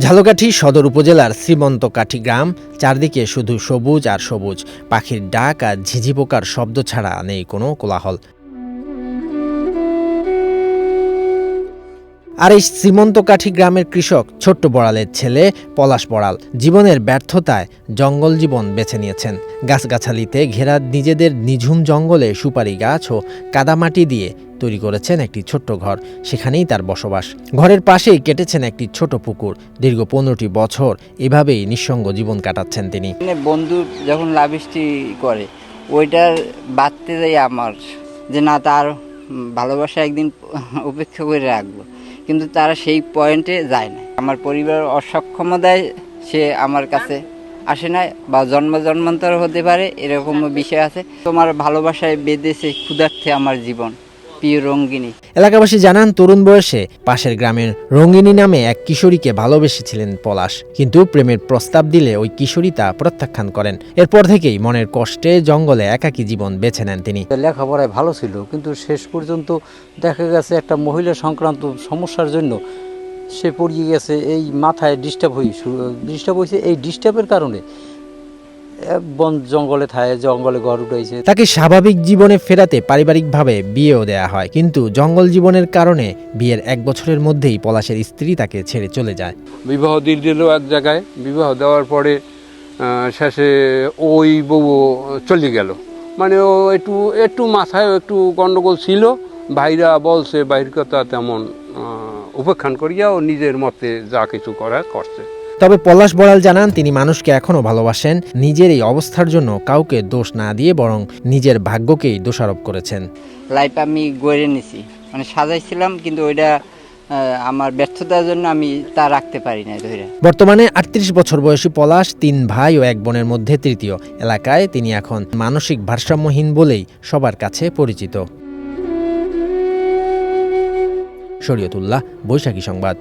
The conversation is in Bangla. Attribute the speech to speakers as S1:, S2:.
S1: ঝালকাঠি সদর উপজেলার শ্রীমন্তকাঠি গ্রাম, চারদিকে শুধু সবুজ আর সবুজ, পাখির ডাক আর ঝিঝি পোকার শব্দ ছাড়া নেই কোনো কোলাহল। আর এই শ্রীমন্তকাঠি গ্রামের কৃষক ছোট্ট বড়ালের ছেলে পলাশ বড়াল জীবনের ব্যর্থতায় জঙ্গল জীবন বেছে নিয়েছেন। গাছগাছালিতে ঘেরা নিজেদের নিঝুম জঙ্গলে সুপারি গাছ ও কাদামাটি দিয়ে তৈরি করেছেন একটি ছোট্ট ঘর, সেখানেই তার বসবাস। ঘরের পাশেই কেটেছেন একটি ছোট পুকুর। দীর্ঘ 15টি বছর এভাবেই নিঃসঙ্গ জীবন কাটাচ্ছেন তিনি।
S2: বন্ধু যখন লাভিষ্টি করে ওইটার বাঁধতে যাই আমার যে না, তার ভালোবাসা একদিন উপেক্ষা করে রাখবো, কিন্তু তারা সেই পয়েন্টে যায় না। আমার পরিবার অসক্ষমতায় সে আমার কাছে আসে না, বা জন্মান্তর হতে পারে, এরকম বিষয় আছে। তোমার ভালোবাসায় বেঁধেছে ক্ষুধার্থে আমার জীবন, প্রিয় রঙ্গিনী।
S1: এলাকাবাসী জানান, তরুণ বয়সে পাশের গ্রামের রঙ্গিনী নামে এক কিশোরীকে ভালোবেসেছিলেন পলাশ, কিন্তু প্রেমের প্রস্তাব দিলে ওই কিশোরী তা প্রত্যাখ্যান করেন। এরপর থেকেই মনের কষ্টে জঙ্গলে একাকী জীবন বেছে নেন তিনি।
S3: লেখাপড়ায় ভালো ছিল, কিন্তু শেষ পর্যন্ত দেখা গেছে একটা মহিলা সংক্রান্ত সমস্যার জন্য সে পড়িয়ে গেছে। এই মাথায় ডিস্টার্ব হয়েছে। এই ডিস্টার্বের কারণে বন জঙ্গলে ঘর উঠাইছে।
S1: তাকে স্বাভাবিক জীবনে ফেরাতে পারিবারিকভাবে বিয়েও দেয়া হয়, কিন্তু জঙ্গল জীবনের কারণে বিয়ের 1 বছরের মধ্যেই পলাশের স্ত্রী তাকে ছেড়ে চলে যায়।
S4: বিবাহ দিয়ে দিল এক জায়গায়, বিবাহ দেওয়ার পরে শেষে ওই বউ চলে গেল। মানে ও একটু মাথায় একটু গন্ডগোল ছিল, ভাইরা বলছে, বাইরের কথা তেমন উপেক্ষান করিয়া ও নিজের মতে যা কিছু করার করছে।
S1: তবে পলাশ বড়াল জানান, তিনি মানুষকে এখনো ভালোবাসেন। নিজের এই অবস্থার জন্য কাউকে দোষ না দিয়ে বরং নিজের ভাগ্যকেই দোষারোপ করেছেন।
S2: লাইফ আমি গড়ে নিছি, মানে সাজাইছিলাম, কিন্তু ওইটা আমার ব্যর্থতার জন্য আমি তা রাখতে পারি না ধরে।
S1: বর্তমানে 38 বছর বয়সী পলাশ 3 ভাই ও 1 বোনের মধ্যে তৃতীয়। এলাকায় তিনি এখন মানসিক ভারসাম্যহীন বলেই সবার কাছে পরিচিত। শরীয়তুল্লাহ, বৈশাখী সংবাদ।